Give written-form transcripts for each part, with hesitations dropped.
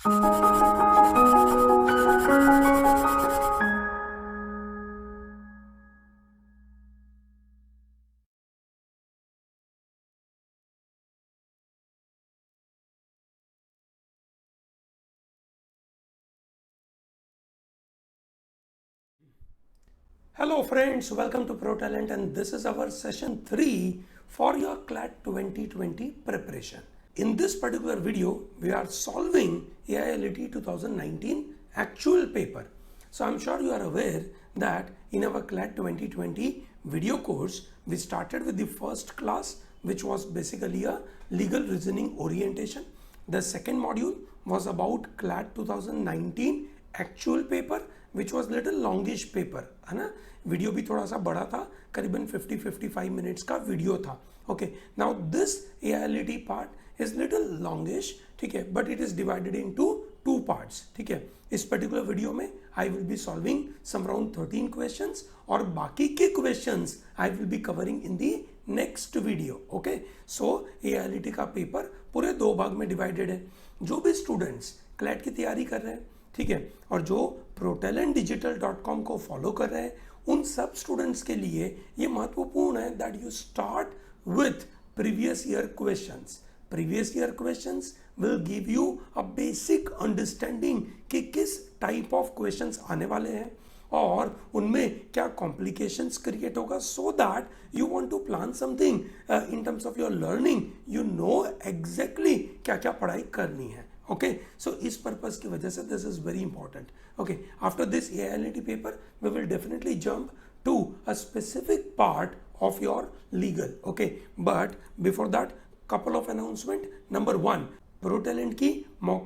Hello friends, welcome to ProTalent, and this is our session 3 for your CLAT 2020 preparation. In this particular video, we are solving AILET 2019 actual paper. So I'm sure you are aware that in our CLAT 2020 video course, we started with the first class, which was basically a legal reasoning orientation. The second module was about CLAT 2019 actual paper, which was little longish paper, है ना. Video भी थोड़ा सा बड़ा था, करीबन 50-55 minutes का video था. Okay, now this AILET part is little longish, ठीक है, but it is divided into 2 parts. ठीक है, इस पर्टिकुलर वीडियो में I will be solving some around 13 questions, और बाकी के questions I will be covering in the next video. Okay, so AILET का पेपर पूरे 2 भाग में डिवाइडेड है. जो भी स्टूडेंट्स क्लैट की तैयारी कर रहे हैं, ठीक है, और जो protalentdigital.com को फॉलो कर रहे हैं, उन सब स्टूडेंट्स के लिए ये महत्वपूर्ण है that you start with previous year questions. Previous year questions will give you a basic understanding कि किस टाइप ऑफ क्वेश्चंस आने वाले हैं और उनमें क्या कॉम्प्लिकेशंस क्रिएट होगा, so that you want to plan something in terms of your learning. You know exactly क्या क्या पढ़ाई करनी है. Okay, so इस पर्पस की वजह से this is very important. Okay, after this AILET paper, we will definitely jump to a specific part of your legal. Okay, but before that, couple of announcement. Number 1, ProTalent की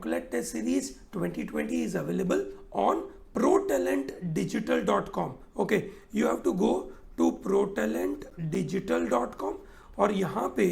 CLAT test series 2020 is available on ProTalentDigital.com. Okay, you have to go to ProTalentDigital.com और यहाँ पे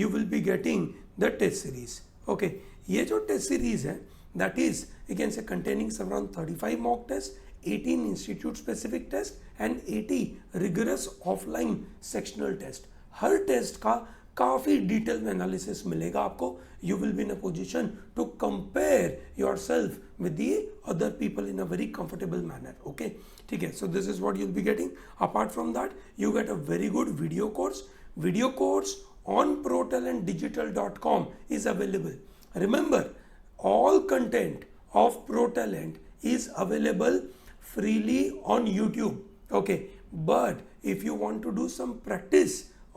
you will be getting the test series. Okay, ये जो test series है that is you can say containing around 35 mock test, 18 institute specific test and 80 rigorous offline sectional test. हर test का काफ़ी detail में एनालिसिस मिलेगा आपको. You will be in a position to compare yourself with the other people in a very comfortable manner. Okay, ठीक है, so this is what you'll be getting. Apart from that you get a very good video course. Video course on ProTalentDigital.com is available. Remember, all content of ProTalent is available freely on YouTube. Okay, but if you want to do some practice,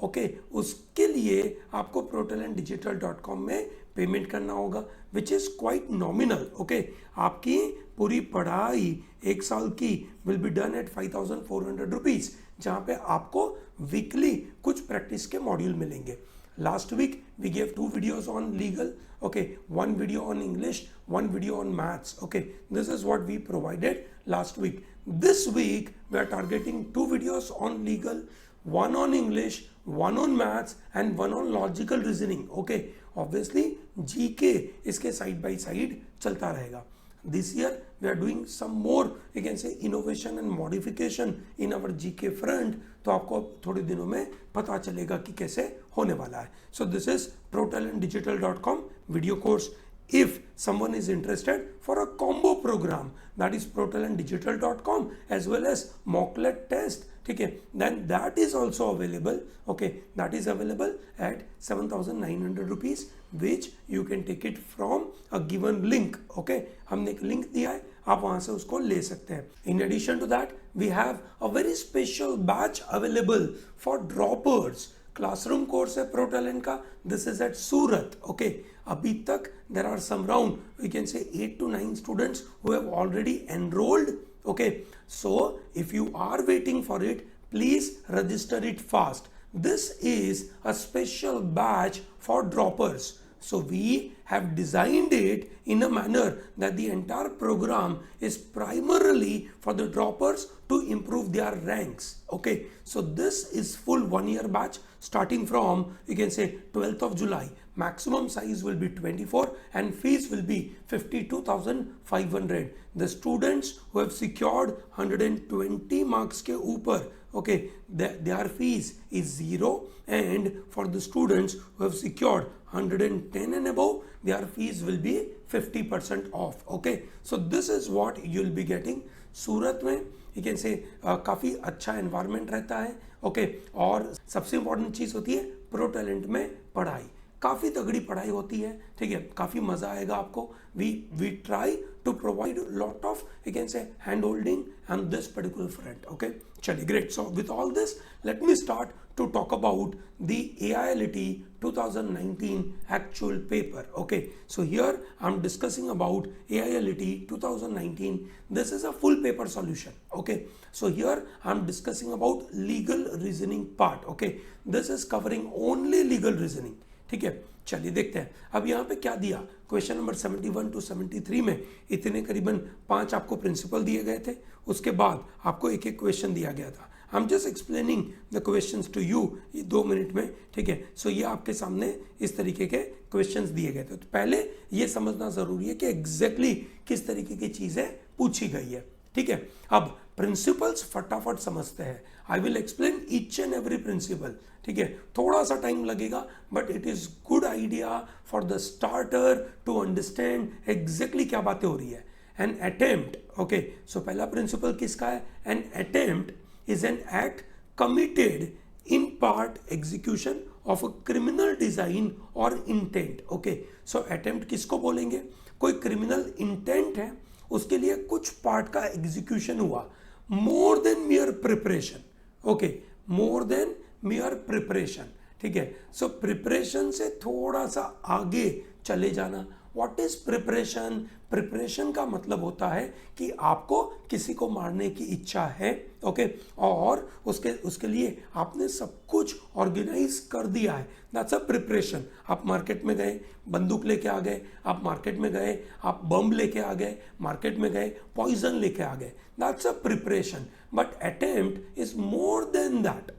okay, उसके लिए आपको ProTalentDigital.com में payment करना होगा, which is quite nominal. Okay, आपकी पूरी पढ़ाई 1 साल की will be done at 5,400 rupees, जहाँ पे आपको वीकली कुछ प्रैक्टिस के मॉड्यूल मिलेंगे. Last week we gave 2 videos on legal. Okay, 1 video on English, 1 video on maths. Okay, this is what we provided last week. This week we are targeting 2 videos on legal, 1 on English, 1 on maths and 1 on logical reasoning. Okay, obviously GK इसके side by side चलता रहेगा. This year we are doing some more, you can say, innovation and modification in our GK front. तो आपको थोड़े दिनों में पता चलेगा कि कैसे होने वाला है. So this is ProTalentDigital.com video course. If someone is interested for a combo program, that is ProTalentDigital.com as well as CLAT test, ठीक है, then that is also available. Okay, that is available at 7,900 rupees, which you can take it from a given link. Okay, हमने एक link दिया है, आप वहां से उसको ले सकते हैं. In addition to that, we have a very special batch available for droppers. Classroom course है ProTalent का. This is at Surat. Okay, अभी तक there are some round we can say 8 to 9 students who have already enrolled. Okay, so if you are waiting for it, please register it fast. This is a special batch for droppers. So we have designed it in a manner that the entire program is primarily for the droppers to improve their ranks. Okay, so this is full 1-year batch starting from, you can say, 12th of July. Maximum size will be 24 and fees will be 52,500. The students who have secured 120 marks के ऊपर, okay, their fees is 0, and for the students who have secured 110 and above, their fees will be 50% off. Okay, so this is what you'll be getting. सूरत में you can से काफ़ी अच्छा environment रहता है. Okay, और सबसे इंपॉर्टेंट चीज़ होती है प्रो टैलेंट में पढ़ाई. काफ़ी तगड़ी पढ़ाई होती है. ठीक है, काफ़ी मज़ा आएगा आपको. We try to provide lot of you can say hand holding and this particular front. Okay, चलिए, great. So with all this let me start to talk about the AILET 2019 actual paper. Okay, so here I'm discussing about AILET 2019. This is a full paper solution. Okay, so here I'm discussing about legal reasoning part. Okay, this is covering only legal reasoning. ठीक है, चलिए देखते हैं. अब यहाँ पे क्या दिया, क्वेश्चन नंबर 71 to 73 में इतने करीबन 5 आपको प्रिंसिपल दिए गए थे. उसके बाद आपको एक एक क्वेश्चन दिया गया था. I am just explaining the questions to you, ये 2 मिनट में. ठीक है, सो ये आपके सामने इस तरीके के क्वेश्चंस दिए गए थे. तो पहले ये समझना जरूरी है कि एग्जैक्टली किस तरीके की चीजें पूछी गई है. ठीक है, अब प्रिंसिपल्स फटाफट समझते हैं. I will explain each and every principle. ठीक है, थोड़ा सा टाइम लगेगा, but it is good idea for the starter to understand exactly क्या बातें हो रही है. An attempt. ओके, सो पहला प्रिंसिपल किसका है? An attempt is an act committed in part execution of a criminal design or intent. Okay, so attempt किसको बोलेंगे? कोई criminal intent है, उसके लिए कुछ part का execution हुआ. More than mere preparation. Okay, more than mere preparation. ठीक है, so preparation से थोड़ा सा आगे चले जाना. What is preparation? प्रिपरेशन का मतलब होता है कि आपको किसी को मारने की इच्छा है. ओके, और उसके लिए आपने सब कुछ ऑर्गेनाइज कर दिया है. That's a preparation. आप मार्केट में गए, बंदूक लेके आ गए. आप मार्केट में गए, आप बम लेके आ गए. मार्केट में गए, पॉइजन लेके आ गए. That's a preparation. But attempt is more than that.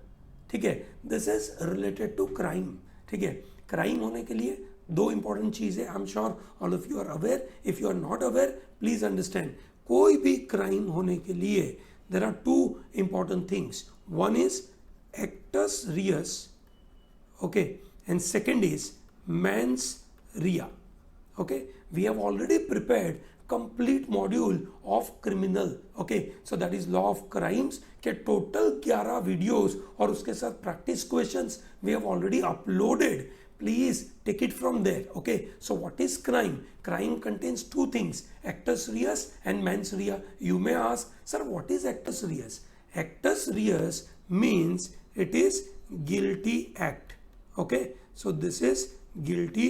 ठीक है, this is related to crime. ठीक है, क्राइम होने के लिए 2 इंपॉर्टेंट चीजें. I am sure all of you are aware. If you are not aware, please understand, कोई भी क्राइम होने के लिए there are 2 important things. One is actus reus, okay, and second is mens rea. Okay, we have already prepared complete module of criminal. Okay, so that is law of crimes के total 11 videos और उसके साथ practice questions we have already uploaded. Please take it from there. Okay, so what is crime? Crime contains 2 things, actus reus and mens rea. You may ask, sir, what is actus reus? Actus reus means it is guilty act. Okay, so this is guilty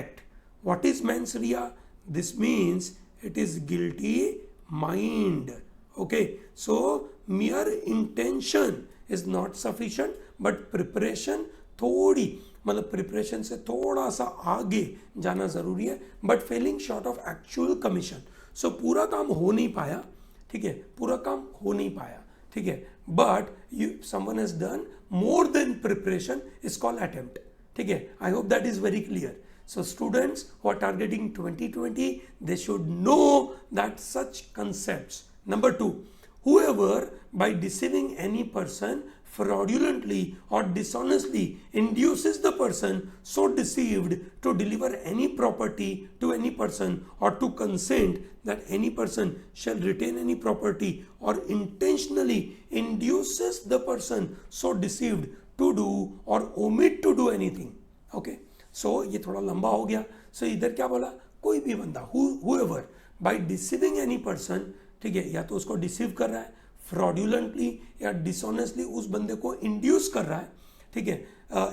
act. What is mens rea? This means it is guilty mind. Okay, so mere intention is not sufficient, but preparation थोड़ी, मतलब preparation से थोड़ा सा आगे जाना जरूरी है, but falling short of actual commission. So पूरा काम हो नहीं पाया. ठीक है, पूरा काम हो नहीं पाया. ठीक है, but you someone has done more than preparation is called attempt. ठीक है, I hope that is very clear. So students who are targeting 2020, they should know that such concepts. Number 2, whoever by deceiving any person fraudulently or dishonestly induces the person so deceived to deliver any property to any person or to consent that any person shall retain any property or intentionally induces the person so deceived to do or omit to do anything. Okay, सो ये थोड़ा लंबा हो गया. सो इधर क्या बोला? कोई भी बंदा, whoever by deceiving any person. ठीक है, या तो उसको डिसीव कर रहा है फ्रॉड्यूलेंटली या डिसऑनेस्टली, उस बंदे को इंड्यूस कर रहा है. ठीक है,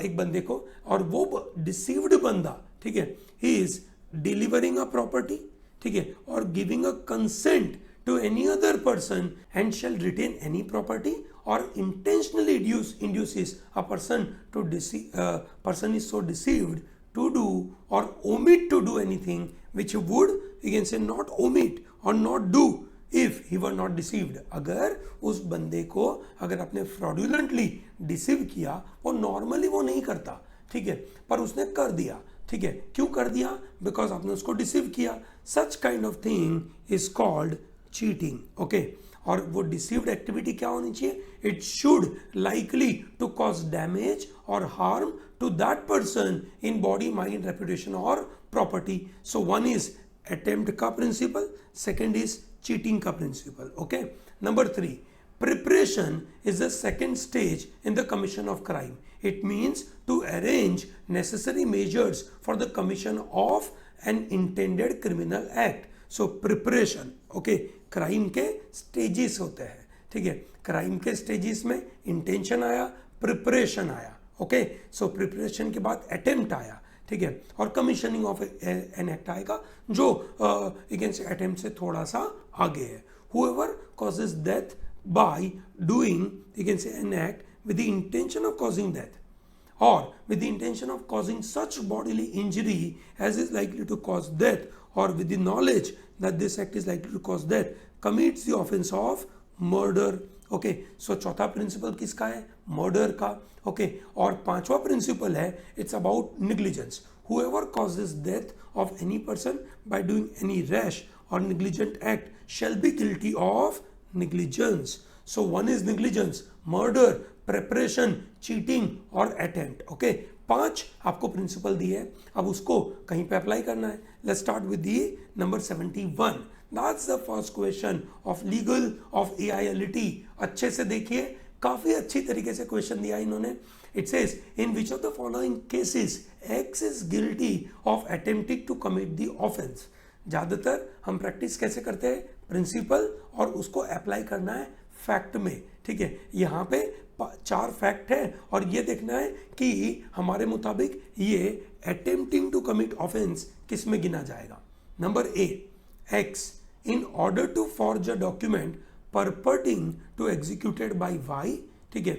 एक बंदे को, और वो डिसीव्ड बंदा, ठीक है, he is delivering a property. ठीक है, और giving a consent to any other person and shall retain any property or intentionally induces a person to deceive, person is so deceived to do or omit to do anything which would, you can say, not omit or not do if he were not deceived. अगर उस बंदे को अगर आपने fraudulently deceive किया, वो normally वो नहीं करता. ठीक है, पर उसने कर दिया. ठीक है, क्यों कर दिया? बिकॉज आपने उसको डिसीव किया. Such kind of thing is called cheating. Okay, और वो डिसीव्ड एक्टिविटी क्या होनी चाहिए? It should likely to cause damage और harm to that person in body, mind, reputation or property. So one is attempt का principle, second is cheating का principle. Okay. Number 3, preparation is the second stage in the commission of crime. It means to arrange necessary measures for the commission of an intended criminal act. So preparation, okay, crime के stages होते हैं, ठीक है. Crime के stages में intention आया, preparation आया, okay. So preparation के बाद अटेम्प्ट आया, ठीक है, और कमीशनिंग ऑफ एन एक्ट आएगा जो अगेंस्ट अटेम्प्ट से थोड़ा सा आगे है. However causes death by doing against an act with the intention of causing death or with the intention of causing such bodily injury as is likely to cause death or with the knowledge that this act is likely to cause death commits the offense of murder. Okay, so चौथा principle किसका है? Murder का. Okay, और पांचवा principal है it's about negligence. whoever causes death of any person by doing any rash or negligent act shall be guilty of negligence. So one is negligence, murder, preparation, cheating और attempt. Okay, 5 आपको principal दिए हैं, अब उसको कहीं पे apply करना है. Let's start with the number 71. That's the first question of legal of AILET. अच्छे से देखिए, काफी अच्छी तरीके से क्वेश्चन दिया इन्होंने. It says in which of the following cases X is guilty of attempting to commit the offense. ज्यादातर हम प्रैक्टिस कैसे करते हैं? प्रिंसिपल और उसको अप्लाई करना है फैक्ट में, ठीक है. यहाँ पे 4 फैक्ट है और ये देखना है कि हमारे मुताबिक ये अटेम्प्टिंग टू कमिट ऑफेंस किस में गिना जाएगा. Number A, x in order to forge a document purporting to executed by y, ठीक है,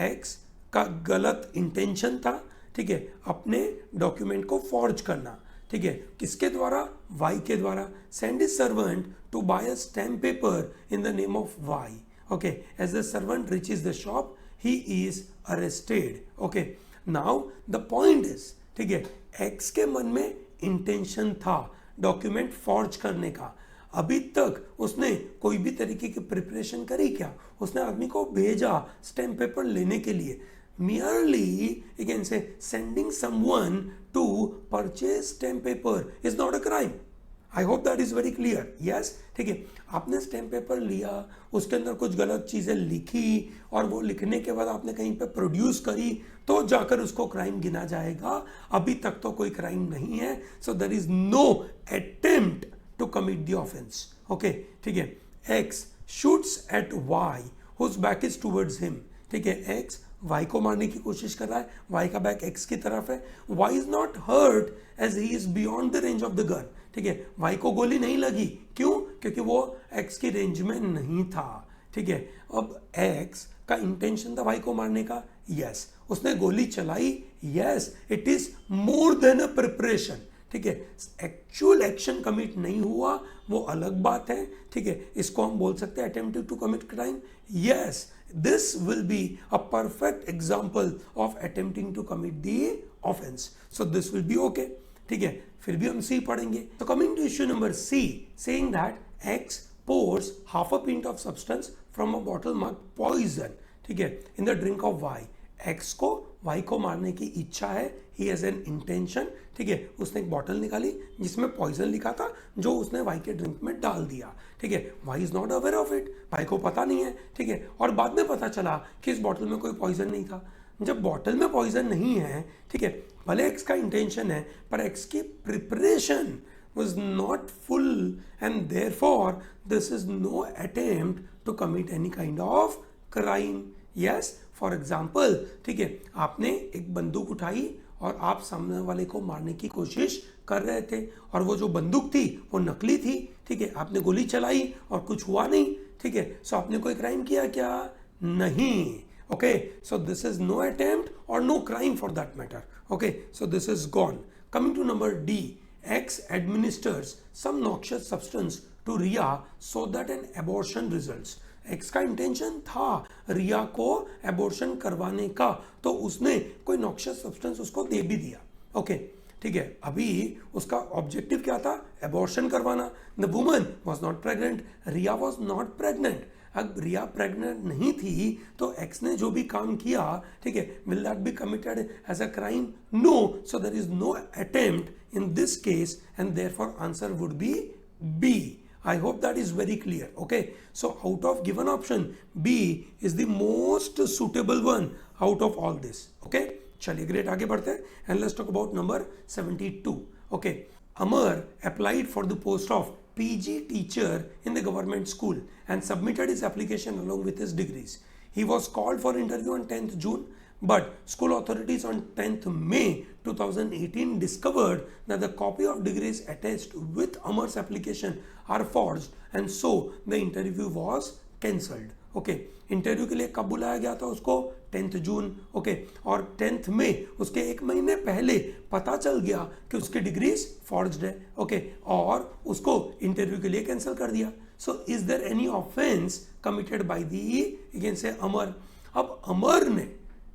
x का गलत इंटेंशन था, ठीक है, अपने डॉक्यूमेंट को फॉर्ज करना, ठीक है, किसके द्वारा? y के द्वारा. send his servant to buy a stamp paper in the name of y. okay, as the servant reaches the shop he is arrested. okay, now the point is, ठीक है, x के मन में इंटेंशन था document forge करने का. अभी तक उसने कोई भी तरीके की प्रिपरेशन करी क्या? उसने आदमी को भेजा स्टैम्प पेपर लेने के लिए. merely you can say sending someone to purchase stamp paper is not a crime. I hope that is very clear. yes, ठीक है, आपने स्टैम्प पेपर लिया, उसके अंदर कुछ गलत चीजें लिखी और वो लिखने के बाद आपने कहीं पे प्रोड्यूस करी तो जाकर उसको क्राइम गिना जाएगा. अभी तक तो कोई क्राइम नहीं है. So there is no attempt to commit the offense. okay, ठीक है. x shoots at y whose back is towards him. ठीक है, x y को मारने की कोशिश कर रहा है, y का बैक x की तरफ है. y is not hurt as he is beyond the range of the gun. ठीक है, y को गोली नहीं लगी. क्यों? क्योंकि वो x की रेंज में नहीं था. ठीक है, अब x का इंटेंशन था y को मारने का. यस, उसने गोली चलाई. Yes, it is more then a preparation. ठीक है, एक्चुअल एक्शन कमिट नहीं हुआ, वो अलग बात है. ठीक है, इसको हम बोल सकते हैं attempting to commit crime. Yes, this will be a perfect example of attempting to commit the offence. So this will be okay. ठीक है, फिर भी हम सी पढ़ेंगे. तो coming to issue number C, saying that X pours half a pint of substance from a bottle marked poison, ठीक है, in the drink of y. x को y को मारने की इच्छा है, he has an intention. ठीक है, उसने एक बॉटल निकाली जिसमें पॉइजन लिखा था जो उसने y के ड्रिंक में डाल दिया. ठीक है, y is not aware of it, भाई को पता नहीं है. ठीक है, और बाद में पता चला कि इस बॉटल में कोई पॉइजन नहीं था. जब बॉटल में पॉइजन नहीं है, ठीक है, भले x का इंटेंशन है पर x की preparation was not full and therefore this is no attempt to commit any kind of crime. yes, for example, ठीक है, आपने एक बंदूक उठाई और आप सामने वाले को मारने की कोशिश कर रहे थे और वो जो बंदूक थी वो नकली थी. ठीक है, आपने गोली चलाई और कुछ हुआ नहीं. ठीक है, सो आपने कोई क्राइम किया क्या? नहीं. Okay, so this is no attempt और no crime for that matter. Okay, so this is gone. Coming to number D, X administers some noxious substance to Ria so that an abortion results. X का intention था रिया को abortion करवाने का, तो उसने कोई noxious substance उसको दे भी दिया. ओके, ठीक है, अभी उसका ऑब्जेक्टिव क्या था? एबॉर्शन करवाना. The woman was not pregnant, Riya was not pregnant. अब रिया प्रेग्नेंट नहीं थी तो एक्स ने जो भी काम किया, ठीक है, will that be committed as a crime? No, so there is no attempt in this case and therefore answer would be B. I hope that is very clear. Okay, so out of given option, B is the most suitable one out of all this. Okay, चलिए great, आगे बढ़ते हैं and let's talk about number 72. Okay, Amar applied for the post of PG teacher in the government school and submitted his application along with his degrees. He was called for interview on 10th June, but school authorities on 10th May 2018 discovered that the copy of degrees attached with Amar's application are forged and so the interview was cancelled. Okay, interview के लिए कब बुलाया गया था उसको? 10th जून. Okay, और 10th में उसके एक महीने पहले पता चल गया कि उसकी डिग्रीज फॉर्ज्ड है. ओके, और उसको इंटरव्यू के लिए कैंसिल कर दिया. So is there any offence committed by the, you can say, Amar? अब अमर ने,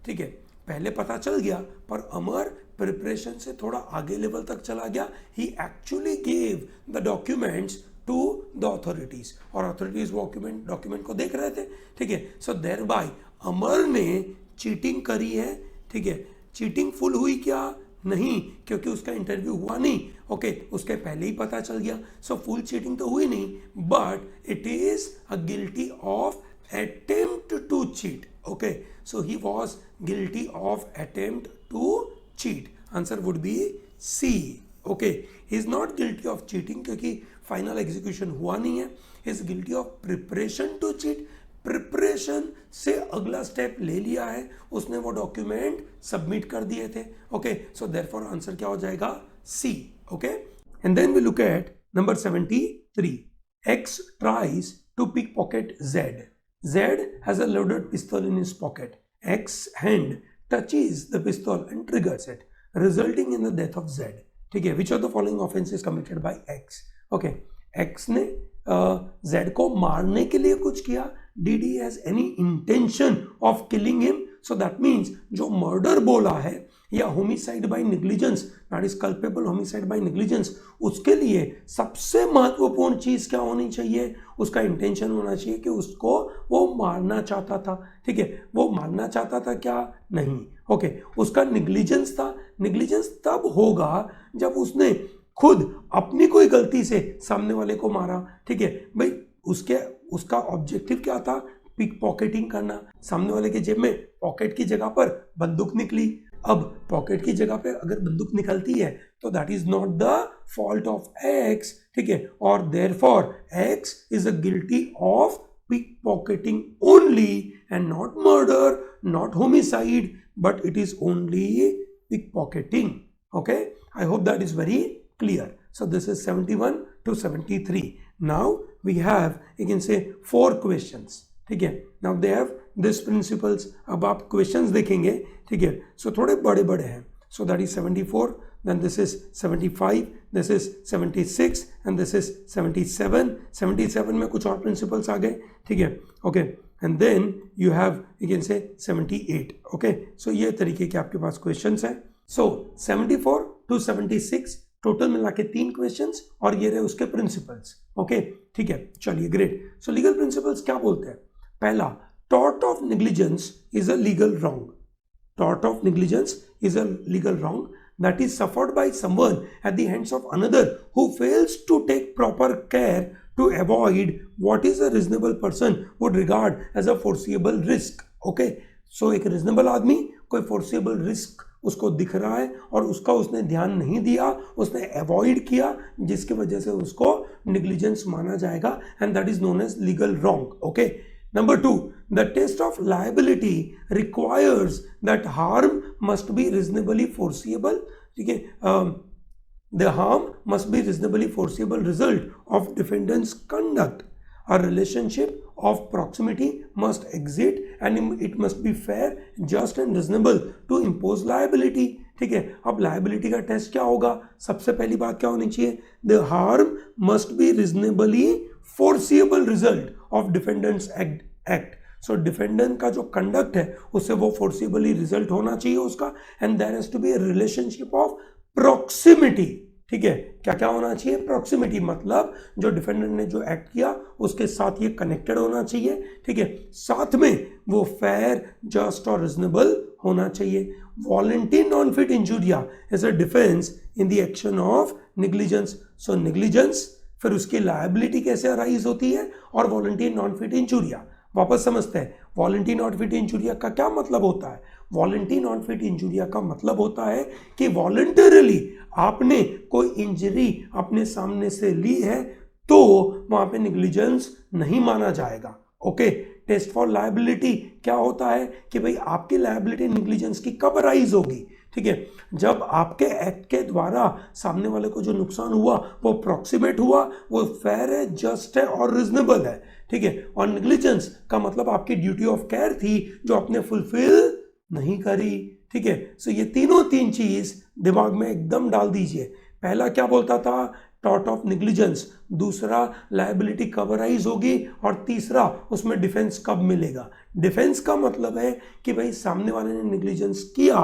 ठीक है, पहले पता चल गया पर अमर प्रिपरेशन से थोड़ा आगे लेवल तक चला गया. He actually gave the documents to the authorities और अथॉरिटीज वो डॉक्यूमेंट को देख रहे थे. ठीक है, सो देयर बाय अमर ने चीटिंग करी है. ठीक है, चीटिंग फुल हुई क्या? नहीं, क्योंकि उसका इंटरव्यू हुआ नहीं. ओके, उसके पहले ही पता चल गया. सो फुल चीटिंग तो हुई नहीं, but it is a guilty of attempt to cheat. Okay, so he was guilty of attempt to cheat. Answer would be C. Okay, he is not guilty of cheating क्योंकि final execution हुआ नहीं है. He is guilty of preparation to cheat. Preparation से अगला step ले लिया है, उसने वो डॉक्यूमेंट सबमिट कर दिए थे. ओके, सो देयरफॉर आंसर क्या हो जाएगा? C. Okay, and then we look at number 73. X tries to pickpocket Z. Z has a loaded pistol in his pocket. X's hand touches the pistol and triggers it, resulting in the death of Z. ठीक है, which of the following offenses committed by X? Okay, X ने Z को मारने के लिए कुछ किया. Did he has any intention of killing him? So that means जो मर्डर बोला है या homicide by negligence, that is culpable homicide by negligence, उसके लिए सबसे महत्वपूर्ण चीज क्या होनी चाहिए? उसका इंटेंशन होना चाहिए कि उसको वो मारना चाहता था. ठीक है, वो मारना चाहता था क्या? नहीं. ओके, उसका नेग्लिजेंस था. नेग्लिजेंस तब होगा जब उसने खुद अपनी कोई गलती से सामने वाले को मारा. ठीक है भाई, उसका ऑब्जेक्टिव क्या था? पिक पॉकेटिंग करना. सामने वाले के जेब में पॉकेट की जगह पर बंदूक निकली. अब पॉकेट की जगह पे अगर बंदूक निकलती है तो that is not the fault of X. ठीक है, और therefore X is a guilty of pickpocketing only and not murder, not homicide, but it is only pickpocketing. Okay, I hope that is very clear. So this is 71 to 73. Now we have, you can say, 4 questions. ठीक है, now they have this principles. अब आप questions देखेंगे. ठीक है, so थोड़े बड़े बड़े हैं. So that is 74, then this is 75, this is 76 and this is 77. 77 में कुछ और principles आ गए. ठीक है, okay, and then you have, you can say, 78. Okay, so ये तरीके के आपके पास questions हैं. So 74 to 76 टोटल मिला के 3 क्वेश्चंस और ये रहे उसके प्रिंसिपल्स. ओके, ठीक है, चलिए ग्रेट. सो लीगल प्रिंसिपल्स क्या बोलते हैं? पहला, tort of negligence is a legal wrong. Tort of negligence is a legal wrong that is suffered by someone at the hands of another who fails to take proper care to avoid what is a reasonable person would regard as a foreseeable risk. Okay, so एक reasonable आदमी कोई foreseeable risk उसको दिख रहा है और उसका उसने ध्यान नहीं दिया, उसने अवॉइड किया, जिसकी वजह से उसको नेग्लिजेंस माना जाएगा and that is known as legal wrong. Okay, number 2, the test of liability requires that harm must be reasonably foreseeable. ठीक है, the harm must be reasonably foreseeable result of defendant's conduct. A relationship of proximity must exist and it must be fair, just and reasonable to impose liability. ठीक है, अब liability का test क्या होगा? सबसे पहली बात क्या होनी चाहिए? The harm must be reasonably foreseeable result of defendant's act. So defendant का जो conduct है उससे वो foreseeably result होना चाहिए उसका, and there has to be a relationship of proximity. ठीक है, क्या क्या होना चाहिए, प्रॉक्सिमिटी, मतलब जो डिफेंडेंट ने जो एक्ट किया उसके साथ ये कनेक्टेड होना चाहिए, ठीक है, साथ में वो फेयर, जस्ट और रिजनेबल होना चाहिए. Voluntary non fit injuria is a defence in the action of negligence. So negligence, फिर उसकी लायबिलिटी कैसे अराइज होती है, और वॉलंटरी नॉन फिट इंजूरिया. वापस समझते हैं, वॉलंटरी नॉन फिट इंजूरिया का क्या मतलब होता है. वॉलंटरी नॉन फिट इंजूरिया का मतलब होता है कि वॉलंटरली आपने कोई इंजरी अपने सामने से ली है तो वहां पे नेग्लिजेंस नहीं माना जाएगा. ओके, टेस्ट फॉर लायबिलिटी क्या होता है कि भाई आपकी लायबिलिटी नेग्लिजेंस की कब अराइज होगी, ठीक है, जब आपके एक्ट के द्वारा सामने वाले को जो नुकसान हुआ वो प्रॉक्सिमेट हुआ, वो फेयर है, जस्ट है और रिजनेबल है, ठीक है. और नेग्लिजेंस का मतलब आपकी ड्यूटी ऑफ केयर थी जो आपने फुलफिल नहीं करी, ठीक है. सो ये तीन चीज दिमाग में एकदम डाल दीजिए. पहला क्या बोलता था, टॉर्ट ऑफ नेग्लिजेंस, दूसरा लायबिलिटी कब अराइज होगी, और तीसरा उसमें डिफेंस कब मिलेगा. डिफेंस का मतलब है कि भाई सामने वाले ने नेग्लिजेंस किया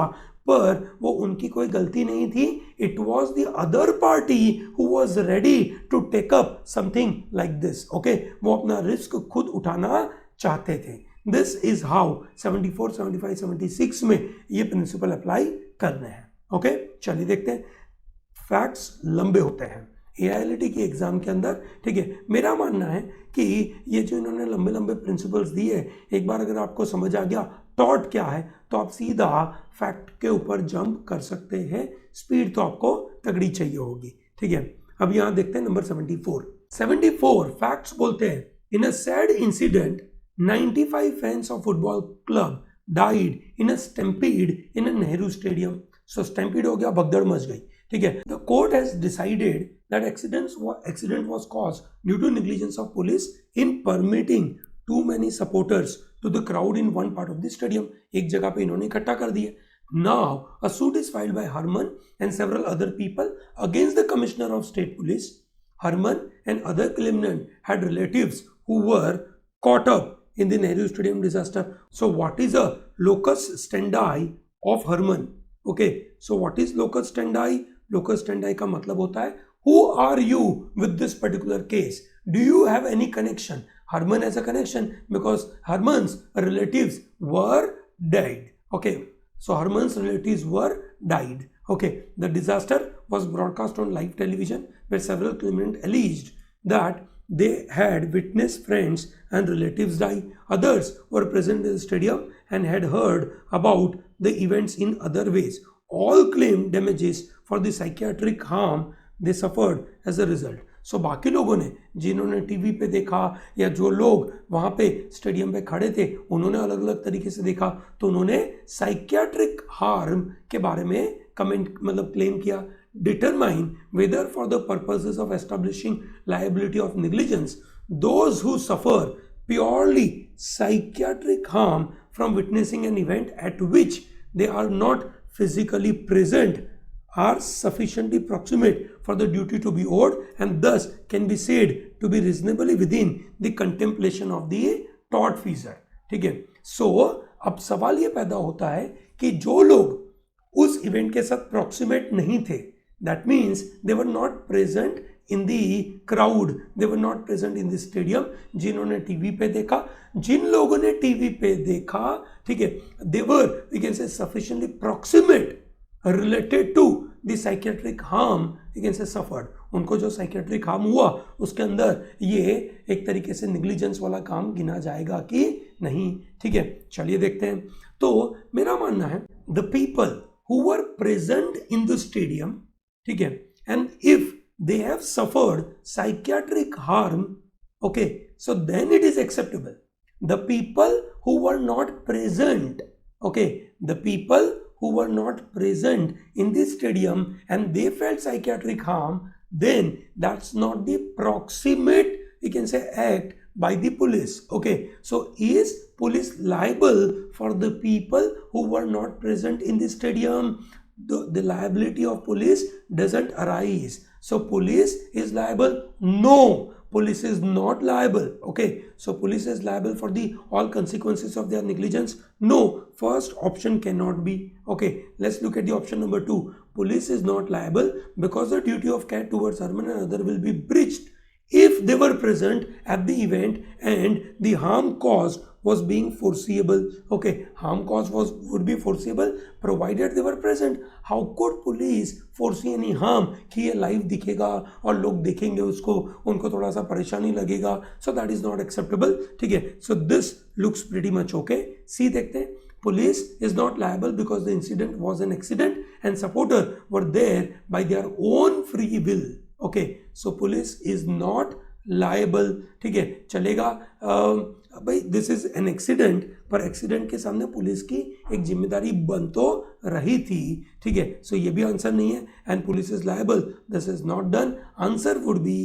पर वो उनकी कोई गलती नहीं थी, it was the other party who was ready to take up something like this. Okay, वो अपना रिस्क खुद उठाना चाहते थे. दिस इज हाउ 74, 75, 76 में ये प्रिंसिपल अप्लाई करने हैं. ओके, चलिए देखते हैं. फैक्ट्स लंबे होते हैं AILET की एग्जाम के अंदर, ठीक है. मेरा मानना है कि ये जो इन्होंने लंबे लंबे प्रिंसिपल्स दिए, एक बार अगर आपको समझ आ गया टॉट क्या है तो आप सीधा फैक्ट के ऊपर जंप कर सकते हैं. स्पीड तो आपको तगड़ी चाहिए होगी, ठीक है. अब यहां देखते हैं नंबर 74 फैक्ट्स बोलते हैं, in a sad incident 95 fans of football club died in a stampede in a Nehru Stadium. So stampede हो गया, भगदड़ मच गई, ठीक है. The court has decided that accident was caused due to negligence of police in permitting too many supporters to the crowd in one part of the stadium. एक जगह पे इन्होंने इकट्ठा कर दिए. Now a suit is filed by Harman and several other people against the Commissioner of State Police. Harman and other claimants had relatives who were caught up in the Nehru Stadium disaster. So what is a locus standi of Harman? Okay, so what is locus standi? Locus standi का मतलब होता है who are you with this particular case? Do you have any connection? Harman has a connection because Harman's relatives were died. Okay, so Harman's relatives were died. Okay, the disaster was broadcast on live television where several claimants alleged that they had witnessed friends and relatives die. Others were present in the stadium and had heard about the events in other ways. All claimed damages for the psychiatric harm they suffered as a result. So बाकी लोगों ने, जिन्होंने TV पे देखा या जो लोग वहां पे स्टेडियम पे खड़े थे, उन्होंने अलग अलग तरीके से देखा, तो उन्होंने साइकियाट्रिक हार्म के बारे में कमेंट मतलब क्लेम किया. Determine whether for the purposes of establishing liability of negligence, those who suffer purely psychiatric harm from witnessing an event at which they are not physically present are sufficiently proximate for the duty to be owed and thus can be said to be reasonably within the contemplation of the tortfeasor. ठीक है. So अब सवाल ये पैदा होता है कि जो लोग उस इवेंट के साथ प्रॉक्सिमेट नहीं थे, that means they were not present in the crowd, they were not present in the stadium, जिन्होंने टीवी पे देखा, जिन लोगों ने टीवी पे देखा, ठीक है, they were, we can say, sufficiently proximate related to the psychiatric harm, we can say, suffered. उनको जो psychiatric harm हुआ उसके अंदर ये एक तरीके से negligence वाला काम गिना जाएगा कि नहीं, ठीक है. चलिए देखते हैं. तो मेरा मानना है the people who were present in the stadium, ठीक है, and if they have suffered psychiatric harm, okay, so then it is acceptable. The people who were not present, okay, the people who were not present in the stadium and they felt psychiatric harm, then that's not the proximate, we can say, act by the police. Okay, so is police liable for the people who were not present in the stadium? The liability of police doesn't arise. So police is liable? No, police is not liable. Okay, so police is liable for the all consequences of their negligence? No, first option cannot be. Okay, let's look at the option number 2. police is not liable because the duty of care towards Arman and other will be breached if they were present at the event and the harm caused was being foreseeable. Okay, harm caused would be foreseeable provided they were present. How could police foresee any harm कि ये live दिखेगा और लोग देखेंगे उसको, उनको थोड़ा सा परेशानी लगेगा. So that is not acceptable. ठीक है, so this looks pretty much okay. C देखते हैं. Police is not liable because the incident was an accident and supporter were there by their own free will. Okay, so police is not liable. ठीक है, चलेगा. भाई this is an accident, पर accident के सामने police की एक जिम्मेदारी बन तो रही थी. ठीक है, सो ये भी आंसर नहीं है. And police is liable, this is not done. Answer would be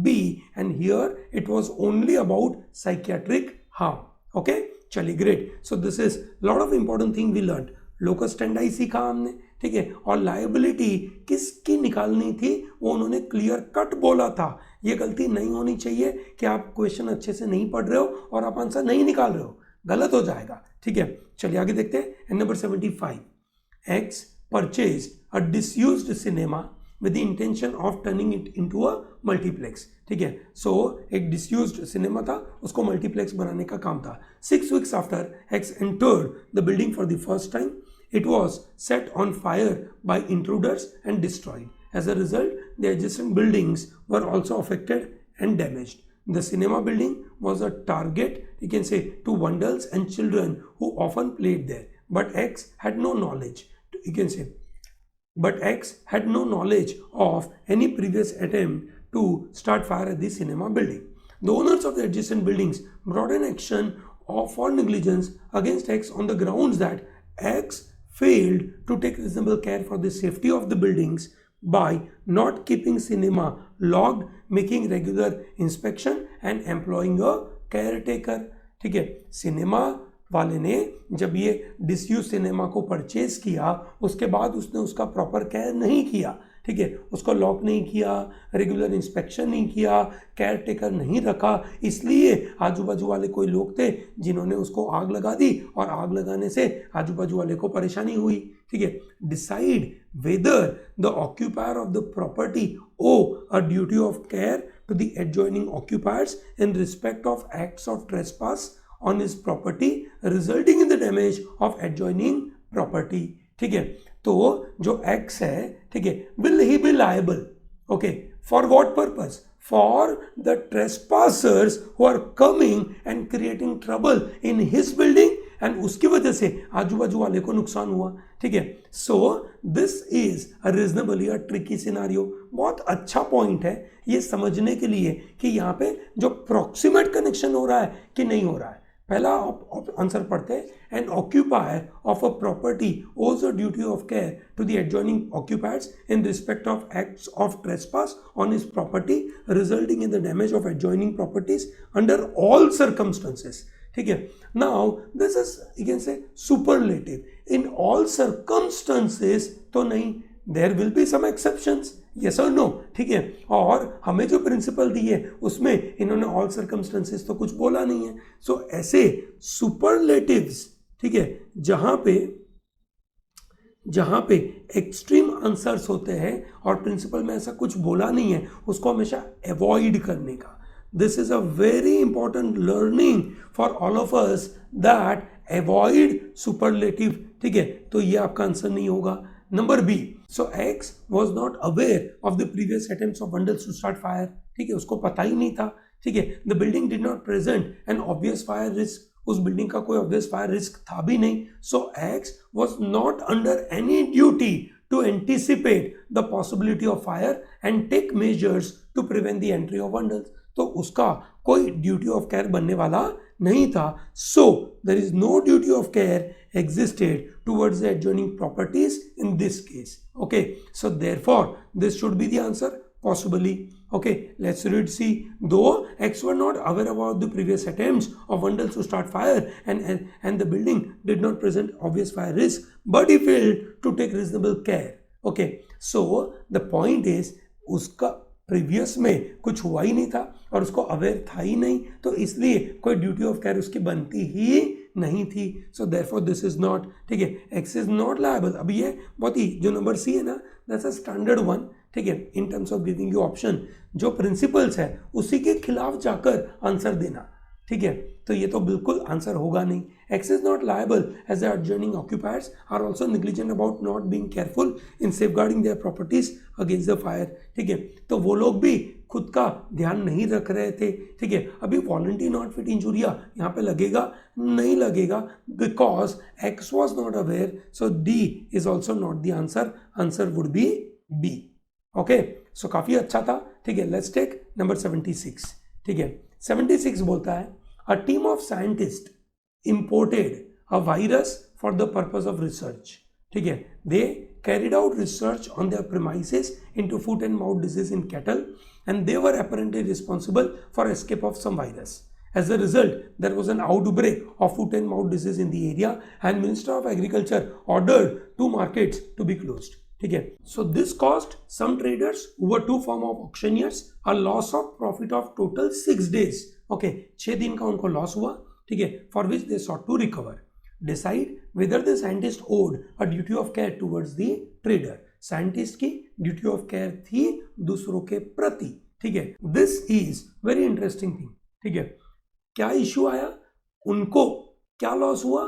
B and here it was only about psychiatric harm. Okay, चलिए great. So this is lot of important thing we learn. Locus standi सीखा हमने. ठीक है, और liability किसकी निकालनी थी वो उन्होंने क्लियर कट बोला था. ये गलती नहीं होनी चाहिए कि आप क्वेश्चन अच्छे से नहीं पढ़ रहे हो और आप आंसर नहीं निकाल रहे हो, गलत हो जाएगा. ठीक है, चलिए आगे देखते हैं. And number 75, X purchase a disused cinema with the intention of turning it into a multiplex. ठीक है, सो एक डिसयूज्ड सिनेमा था, उसको मल्टीप्लेक्स बनाने का काम था. 6 weeks after X entered the building for the first time, it was set on fire by intruders and destroyed. As a result, the adjacent buildings were also affected and damaged. The cinema building was a target, you can say, to vandals and children who often played there. But X had no knowledge, you can say, but X had no knowledge of any previous attempt to start fire at the cinema building. The owners of the adjacent buildings brought an action for negligence against X on the grounds that X failed to take reasonable care for the safety of the buildings by not keeping cinema locked, making regular inspection and employing a caretaker. ठीक है, cinema वाले ने जब ये disuse cinema को purchase किया उसके बाद उसने उसका प्रॉपर केयर नहीं किया. ठीक है, उसको लॉक नहीं किया, रेगुलर इंस्पेक्शन नहीं किया, केयर टेकर नहीं रखा, इसलिए आजू बाजू वाले कोई लोग थे जिन्होंने उसको आग लगा दी और आग लगाने से आजू बाजू वाले को परेशानी हुई. ठीक है, decide whether the occupier of the property owe a duty of care to the adjoining occupiers in respect of acts of trespass on his property resulting in the damage of adjoining property. ठीक है, तो जो X है, ठीक है, will he be liable? Okay, for what purpose? For the trespassers who are coming and creating trouble in his building and उसकी वजह से आजू बाजू वाले को नुकसान हुआ. ठीक है, so this is a reasonably a tricky scenario. बहुत अच्छा पॉइंट है ये समझने के लिए कि यहाँ पे जो proximate connection हो रहा है कि नहीं हो रहा है. पहला आंसर पढ़ते हैं. An occupier of a property owes a duty of care to the adjoining occupiers in respect of acts of trespass on his property resulting in the damage of adjoining properties under all circumstances. ठीक है, now this is you can say superlative. In all circumstances तो नहीं, there will be some exceptions, yes or no. ठीक है, और हमें जो principal दी है उसमें इन्होंने ऑल सर्कमस्टेंसेस तो कुछ बोला नहीं है. सो ऐसे सुपरलेटिव्स, ठीक है, जहां पे एक्सट्रीम आंसर्स होते हैं और प्रिंसिपल में ऐसा कुछ बोला नहीं है, उसको हमेशा अवॉइड करने का. This is a very important learning for all of us that avoid superlative. ठीक है, तो ये आपका आंसर नहीं होगा. Number B, so X was not aware of the previous attempts of vandals to start fire. ठीक है, उसको पता ही नहीं था. ठीक है, the building did not present an obvious fire risk. उस बिल्डिंग का कोई obvious fire risk था भी नहीं. So X was not under any duty to anticipate the possibility of fire and take measures to prevent the entry of vandals. तो उसका कोई duty of care बनने वाला नहीं था. So there is no duty of care existed towards the adjoining properties in this case. Okay, so therefore this should be the answer possibly. Okay, let's read C. Though X were not aware about the previous attempts of vandals to start fire and the building did not present obvious fire risk, but he failed to take reasonable care. Okay, so the point is उसका previous में कुछ हुआ ही नहीं था और उसको aware था ही नहीं, तो इसलिए कोई ड्यूटी ऑफ केयर उसकी बनती ही नहीं थी. So therefore this is not. ठीक है, एक्स इज नॉट लायबल. अब ये बहुत ही जो नंबर सी है ना, दैट्स अ स्टैंडर्ड वन, ठीक है, इन terms of giving you option. जो प्रिंसिपल्स है उसी के खिलाफ जाकर आंसर देना, ठीक है. तो ये तो बिल्कुल आंसर होगा नहीं. X is not liable as the adjoining occupiers are also negligent about not being careful in safeguarding their properties against the fire, ठीक है. तो वो लोग भी खुद का ध्यान नहीं रख रहे थे, ठीक है. अभी वॉलंटरी नॉट फिट इंजुरिया यहाँ पे लगेगा नहीं लगेगा, because X was not aware, so D is also not the answer. Answer would be B. Okay, so काफी अच्छा था, ठीक है. लेट्स टेक नंबर 76, ठीक है. 76 बोलता है a team of scientists imported a virus for the purpose of research, ठीक है. They carried out research on their premises into foot and mouth disease in cattle, and they were apparently responsible for escape of some virus. As a result, there was an outbreak of foot and mouth disease in the area, and Minister of Agriculture ordered 2 markets to be closed, ठीक है. So this cost some traders who were 2 form of auctioneers a loss of profit of total 6 days. ओके, 6 दिन का उनको loss हुआ, ठीक है. For which they sought to recover. Decide whether the scientist owed a duty of care towards the trader. Scientist की duty of care थी दूसरों के प्रति, ठीक है. This is very interesting thing, ठीक है. क्या इश्यू आया, उनको क्या लॉस हुआ,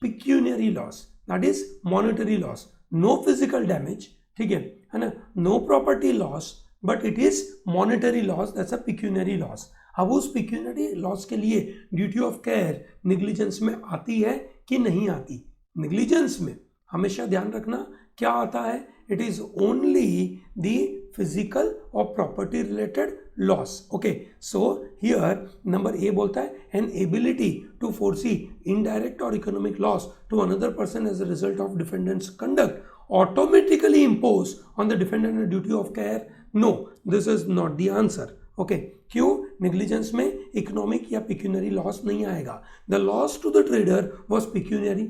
pecuniary loss, that is monetary loss. No physical damage, ठीक है ना, no property loss, but it is monetary loss, that's a pecuniary loss. अब उस पिक्यूनियरी लॉस के लिए ड्यूटी ऑफ केयर नेग्लिजेंस में आती है कि नहीं आती. नेग्लिजेंस में हमेशा ध्यान रखना क्या आता है, it is only the physical or property related loss. Okay, so here number A बोलता है an ability to foresee indirect और economic loss to another person as a result of defendant's conduct automatically impose on the defendant duty of care. No, this is not the answer. Okay, क्यों, negligence में economic या pecuniary loss नहीं आएगा. The loss to the trader was pecuniary.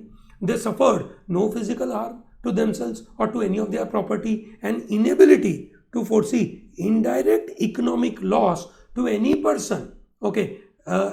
They suffered no physical harm to themselves or to any of their property, and inability to foresee indirect economic loss to any person, okay,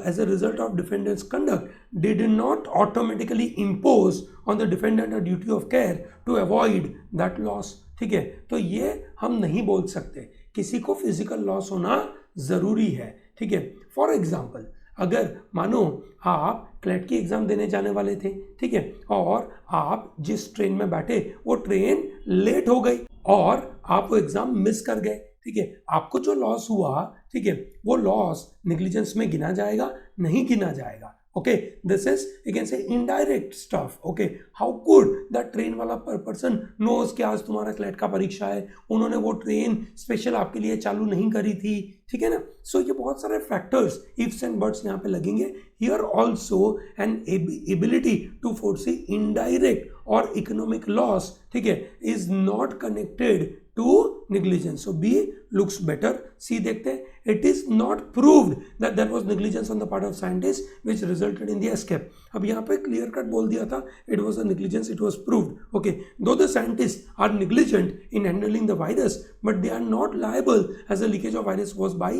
as a result of defendant's conduct did not automatically impose on the defendant a duty of care to avoid that loss. ठीक है, तो ये हम नहीं बोल सकते, किसी को फिजिकल लॉस होना जरूरी है, ठीक है. फॉर एग्जाम्पल, अगर मानो आप क्लैट की एग्जाम देने जाने वाले थे, ठीक है, और आप जिस ट्रेन में बैठे वो ट्रेन लेट हो गई और आप वो एग्जाम मिस कर गए, ठीक है. आपको जो लॉस हुआ, ठीक है, वो लॉस नेग्लिजेंस में गिना जाएगा, नहीं गिना जाएगा. Okay, this is you can से indirect stuff. Okay, how could that train वाला पर्सन नोज कि आज तुम्हारा क्लैट का परीक्षा है, उन्होंने वो ट्रेन स्पेशल आपके लिए चालू नहीं करी थी, ठीक है ना. सो ये बहुत सारे फैक्टर्स, इफ्स एंड बट्स यहाँ पे लगेंगे. Here also an ability to foresee indirect और इकोनॉमिक लॉस, ठीक है, is not connected to negligence. So B looks better. C देखते हैं, it is not proved that there was negligence on the part of scientists which resulted in the escape. अब यहाँ पे clear cut बोल दिया था, it was a negligence, it was proved. Okay, though the scientists are negligent in handling the virus, but they are not liable as the leakage of virus was by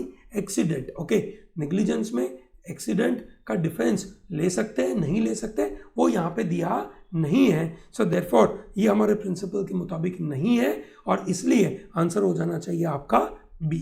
accident. Okay, negligence में accident का defence ले सकते हैं, नहीं ले सकते, वो यहाँ पे दिया नहीं है. सो देयरफॉर ये हमारे प्रिंसिपल के मुताबिक नहीं है और इसलिए आंसर हो जाना चाहिए आपका बी.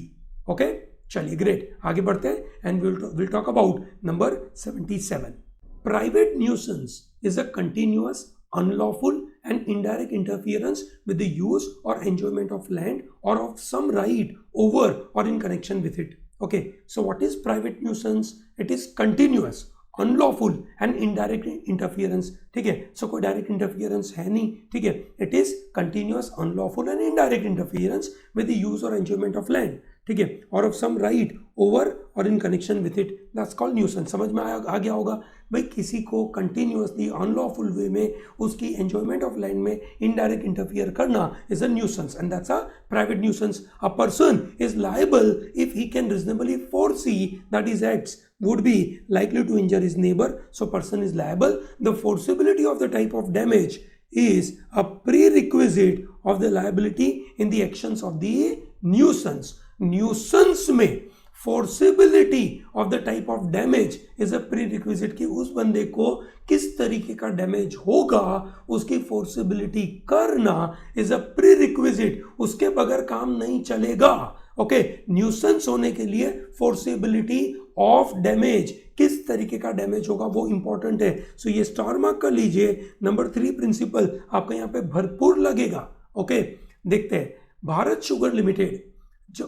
ओके, चलिए ग्रेट, आगे बढ़ते हैं and will talk about number 77. Private nuisance is a continuous unlawful and indirect interference with the use or enjoyment of land or of some right over or in connection with it. Okay, so what is private nuisance? It is continuous, unlawful and indirect interference. ठीक है, so कोई direct interference है नहीं, ठीक है. It is continuous, unlawful and indirect interference with the use or enjoyment of land, ठीक है, और of some right over or in connection with it. That's called nuisance. समझ में आ गया होगा भाई, किसी को continuously unlawful way में उसकी enjoyment of land में indirect interfere करना is a nuisance, and that's a private nuisance. A person is liable if he can reasonably foresee that his acts would be likely to injure his neighbor. So person is liable. The foreseeability of the type of damage is a prerequisite of the liability in the actions of the nuisance. Nuisance में foreseeability of the type of damage is a prerequisite कि उस बंदे को किस तरीके का damage होगा, उसकी फोर्सिबिलिटी करना इज अ प्री रिक्विजिट, उसके बगैर काम नहीं चलेगा। ओके, न्यूसेंस होने के लिए फोर्सिबिलिटी ऑफ डैमेज, किस तरीके का डैमेज होगा वो इंपॉर्टेंट है। सो ये स्टार मार्क कर लीजिए। नंबर 3 प्रिंसिपल आपका यहाँ पे भरपूर लगेगा। ओके, देखते हैं। Bharat sugar limited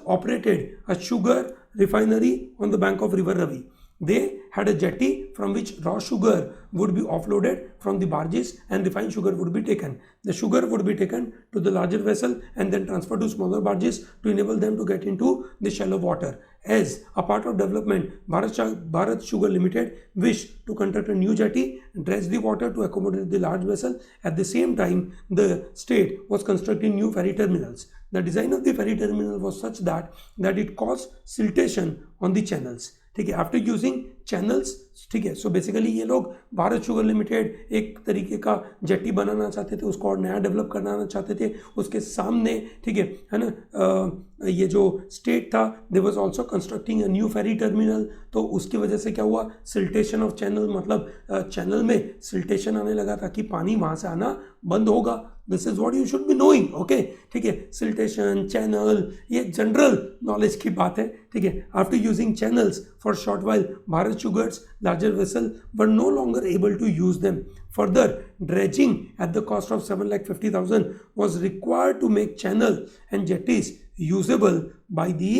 operated a sugar refinery on the bank of river Ravi. They had a jetty from which raw sugar would be offloaded from the barges and refined sugar would be taken. The sugar would be taken to the larger vessel and then transferred to smaller barges to enable them to get into the shallow water. As a part of development, Bharat Sugar Limited wished to construct a new jetty, dredge the water to accommodate the large vessel. At the same time, the state was constructing new ferry terminals. The design of the ferry terminal was such that it caused siltation on the channels. ठीक है, after using channels. ठीक है, so basically ये लोग Bharat sugar limited एक तरीके का jetty बनाना चाहते थे, उसको और नया डेवलप करना चाहते थे। उसके सामने ठीक है ना, ये जो स्टेट था they was also constructing a new ferry terminal. तो उसकी वजह से क्या हुआ, सिल्टेशन ऑफ चैनल, मतलब चैनल में सिल्टेशन आने लगा ताकि पानी वहाँ से आना बंद होगा। This is what you should be knowing. Okay, ठीक है, सिल्टेशन, चैनल, ये जनरल नॉलेज की बात है। ठीक है, after using channels for short while, Bharat sugars larger vessel were no longer able to use them. Further, dredging at the cost of 7,50,000 was required to make channel and jetties usable by the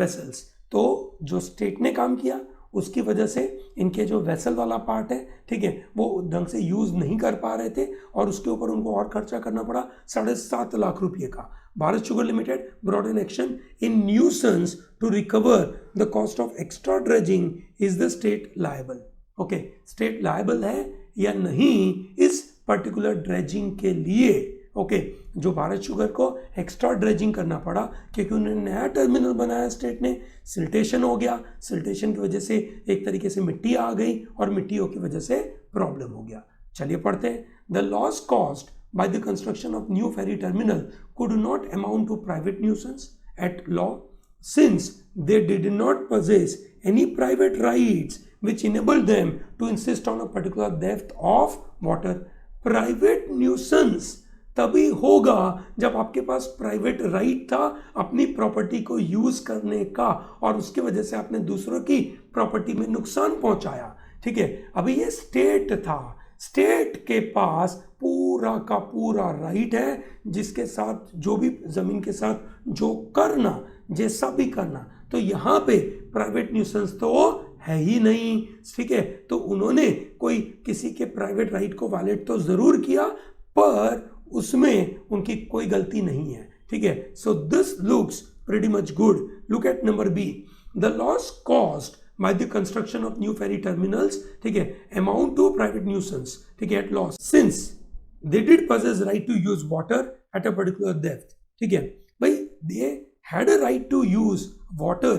vessels. तो जो state ने काम किया उसकी वजह से इनके जो वेसल वाला पार्ट है, ठीक है, वो ढंग से यूज नहीं कर पा रहे थे और उसके ऊपर उनको और खर्चा करना पड़ा 7.5 लाख रुपये का। Bharat sugar limited brought an action in nuisance to recover the cost of extra dredging. Is the state liable? Okay, state liable है या नहीं इस पर्टिकुलर ड्रेजिंग के लिए? ओके, जो भारत शुगर को एक्स्ट्रा ड्रेजिंग करना पड़ा क्योंकि उन्होंने नया टर्मिनल बनाया, स्टेट ने, सिल्टेशन हो गया, सिल्टेशन की वजह से एक तरीके से मिट्टी आ गई और मिट्टियों की वजह से प्रॉब्लम हो गया। चलिए पढ़ते हैं। The loss cost by the construction of new ferry terminal could not amount to private nuisance at law since they did not possess any private rights which enabled them to insist on a particular depth of water. Private nuisance तभी होगा जब आपके पास private right था अपनी property को use करने का और उसकी वजह से आपने दूसरों की प्रॉपर्टी में नुकसान पहुंचाया। ठीक है, अभी ये स्टेट था, स्टेट के पास पूरा का पूरा राइट है जिसके साथ जो भी जमीन के साथ जो करना, जैसा भी करना, तो यहाँ पे प्राइवेट न्यूसेंस तो है ही नहीं। ठीक है, तो उन्होंने कोई किसी के प्राइवेट राइट को वायलेट तो जरूर किया पर उसमें उनकी कोई गलती नहीं है। ठीक है, so this looks pretty much good. Look at number B, the loss cost by the construction of new ferry terminals, ठीक है, amount to private nuisance, ठीक है, at loss since they did possess right to use water at a particular depth। ठीक है भाई, they had a right to use water,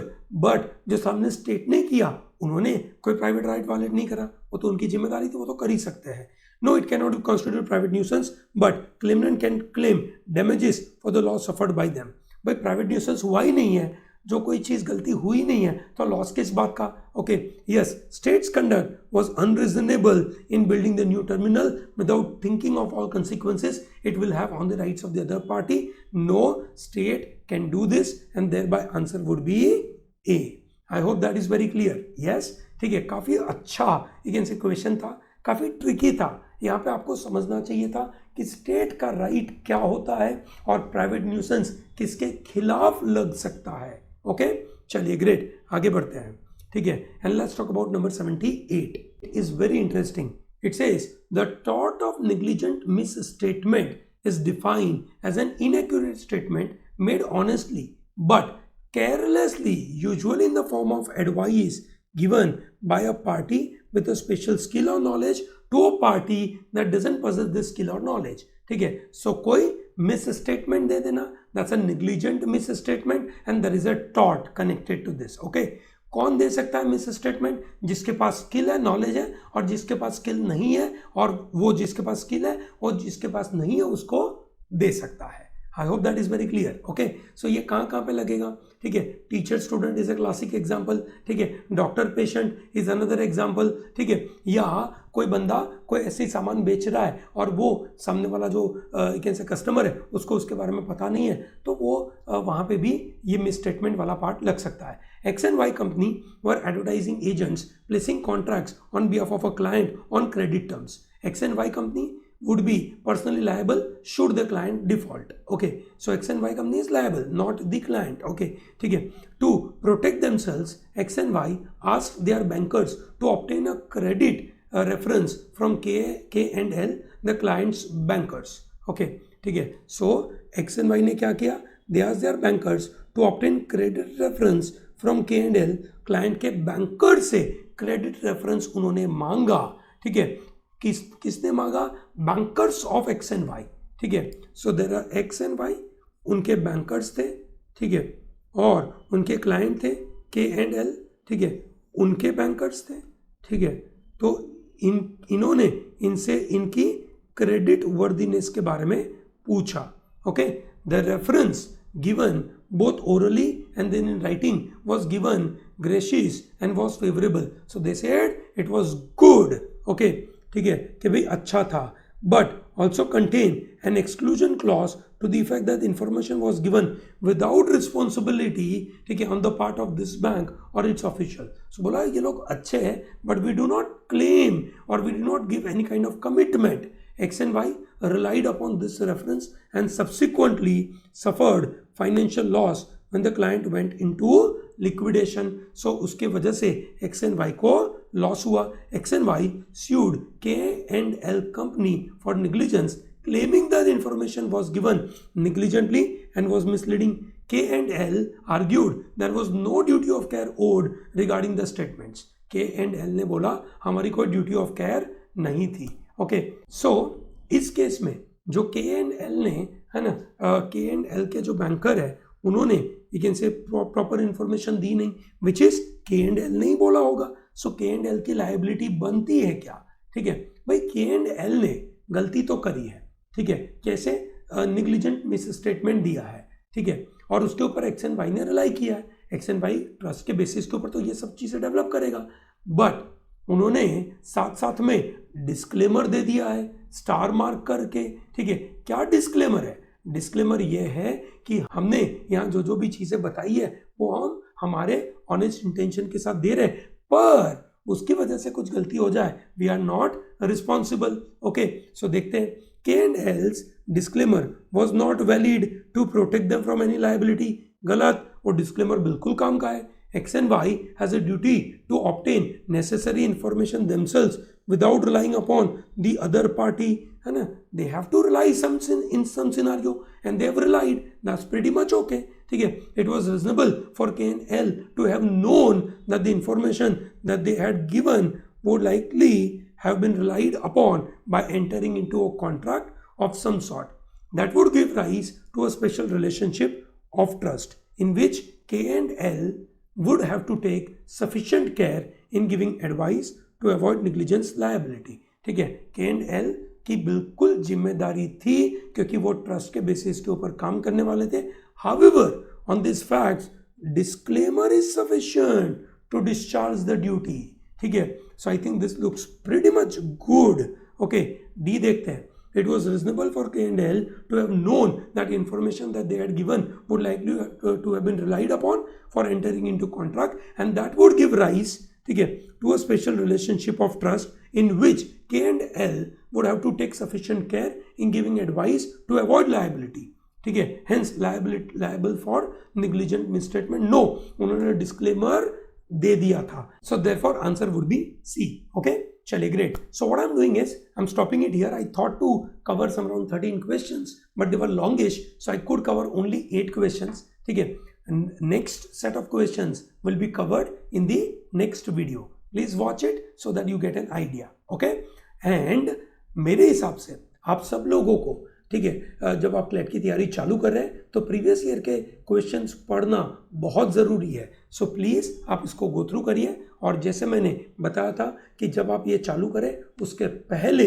but जो सामने state ने किया उन्होंने कोई प्राइवेट राइट वायलेट नहीं करा, वो तो उनकी जिम्मेदारी थी, वो तो कर ही सकते हैं। No, it cannot constitute private nuisance, but claimant can claim damages for the loss suffered by them। भाई प्राइवेट न्यूसेंस हुआ ही नहीं है, जो कोई चीज गलती हुई नहीं है तो लॉस किस बात का। Okay, yes, state's conduct was unreasonable in building the new terminal without thinking of all consequences it will have on the rights of the other party. No state can do this and thereby answer would be A. I hope that is very clear. Yes, ठीक है, काफी अच्छा एक question था, काफी tricky था। यहाँ पे आपको समझना चाहिए था कि स्टेट का राइट क्या होता है और प्राइवेट न्यूसेंस किसके खिलाफ लग सकता है। ओके, चलिए ग्रेट, आगे बढ़ते हैं। ठीक है, and let's talk about number 78। It is very interesting. It says the tort of negligent misstatement is defined as an inaccurate statement made honestly but carelessly, usually in the form of advice given by a party with a special skill or knowledge to a party that doesn't possess this skill or knowledge। ठीक है, सो कोई miss statement दे देना, that's a negligent misstatement and there is a टॉट connected to this. Okay, कौन दे सकता है मिस स्टेटमेंट? जिसके पास स्किल है, नॉलेज है, और जिसके पास स्किल नहीं है, और वो जिसके पास स्किल है और जिसके पास नहीं है उसको दे सकता है। I hope that is very clear. Okay, so ये कहाँ कहाँ पे लगेगा, ठीक है. Teacher student is a classic example, ठीक है. Doctor patient is another example, ठीक है. या कोई बंदा कोई ऐसे सामान बेच रहा है और वो सामने वाला जो कैन से कस्टमर है उसको उसके बारे में पता नहीं है, तो वो वहाँ पे भी ये मिस स्टेटमेंट वाला पार्ट लग सकता है. X and Y company were advertising agents placing contracts on behalf of a client on credit terms. X and Y company would be personally liable should the client default. Okay, so X and Y company is liable, not the client. Okay, ठीक है. To protect themselves, X and Y asked their bankers to obtain a credit reference from K and L, the client's bankers. Okay, ठीक है. So X and Y ने क्या किया? They asked their bankers to obtain credit reference from K and L, client के banker से credit reference उन्होंने मांगा, ठीक है. किसने मांगा? Bankers of X and Y, ठीक है. So there are X and Y, उनके बैंकर्स थे, ठीक है, और उनके क्लाइंट थे के एंड एल, ठीक है, उनके बैंकर्स थे, ठीक है. तो इन्होंने इनसे इनकी क्रेडिट वर्दीनेस के बारे में पूछा. Okay, the reference given both orally and then in writing was given gracious and was favorable. So they said it was good. Okay, ठीक है, कि भाई अच्छा था, but also contain an exclusion clause to the effect that information was given without responsibility, ठीक है, on the part of this bank or its official. So बोला ये लोग अच्छे हैं, but we do not claim or we do not give any kind of commitment. X and Y relied upon this reference and subsequently suffered financial loss when the client went into liquidation. So उसके वजह से X and Y को loss हुआ. X and Y sued K and L company for negligence, claiming that the information was given negligently and was misleading. K and L argued there was no duty of care owed regarding the statements. K and L ने बोला हमारी कोई duty of care नहीं थी. Okay, सो इस case में जो के एंड एल ने, है ना, के एंड एल के जो बैंकर है उन्होंने you can say proper information दी नहीं, which is K and L ने ही बोला होगा. सो के एंड एल की लायबिलिटी बनती है क्या, ठीक है भाई. के एंड एल ने गलती तो करी है, ठीक है, कैसे? निग्लिजेंट मिस स्टेटमेंट दिया है, ठीक है, और उसके ऊपर एक्स एंड वाई ने रिलाई किया है. एक्स एंड वाई ट्रस्ट के बेसिस के ऊपर तो ये सब चीजें डेवलप करेगा, बट उन्होंने साथ साथ में डिस्क्लेमर दे दिया है स्टार मार्क करके, ठीक है. क्या डिस्क्लेमर है? डिस्क्लेमर ये है कि हमने यहाँ जो जो भी चीजें बताई है वो हम हमारे ऑनेस्ट इंटेंशन के साथ दे रहे हैं, पर उसकी वजह से कुछ गलती हो जाए we are not responsible. Okay, so देखते हैं. K and L's disclaimer was not valid to protect them from any liability. गलत, वो डिस्क्लेमर बिल्कुल काम का है. X and Y has a duty to obtain necessary information themselves without relying upon the other party. है ना, they have to rely in some scenario and they have relied. That's pretty much okay. ठीक है, it was reasonable for K and L to have known that the information that they had given would likely have been relied upon by entering into a contract of some sort that would give rise to a special relationship of trust in which K and L would have to take sufficient care in giving advice to avoid negligence liability. ठीक है, के and L की बिल्कुल जिम्मेदारी थी क्योंकि वो trust के बेसिस के ऊपर काम करने वाले थे. However, on these facts, disclaimer is sufficient to discharge the duty. ठीक है, so I think this looks pretty much good. Okay, D देखते हैं. It was reasonable for K and L to have known that information that they had given would likely to have been relied upon for entering into contract, and that would give rise, ठीक है, to a special relationship of trust in which K and L would have to take sufficient care in giving advice to avoid liability. ठीक है, hence liable for negligent misstatement. No, उन्होंने disclaimer दे दिया था. So therefore answer would be C. Okay. चलिए, great. So what I'm doing is I'm stopping it here. I thought to cover some around 13 questions, but they were longish, so I could cover only 8 questions. ठीक है, next set of questions will be covered in the next video. Please watch it so that you get an idea. Okay, and मेरे हिसाब से आप सब लोगों को, ठीक है, जब आप क्लैट की तैयारी चालू कर रहे हैं तो प्रीवियस ईयर के क्वेश्चंस पढ़ना बहुत ज़रूरी है. सो प्लीज़ आप इसको गो थ्रू करिए, और जैसे मैंने बताया था कि जब आप ये चालू करें उसके पहले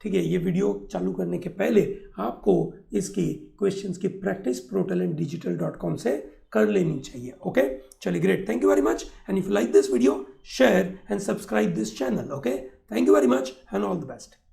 ठीक है, ये वीडियो चालू करने के पहले आपको इसकी क्वेश्चंस की प्रैक्टिस protalentdigital.com से कर लेनी चाहिए. ओके, चलिए, great, thank you very much. And if you like this video, share and subscribe this channel. Okay, thank you very much and all the best.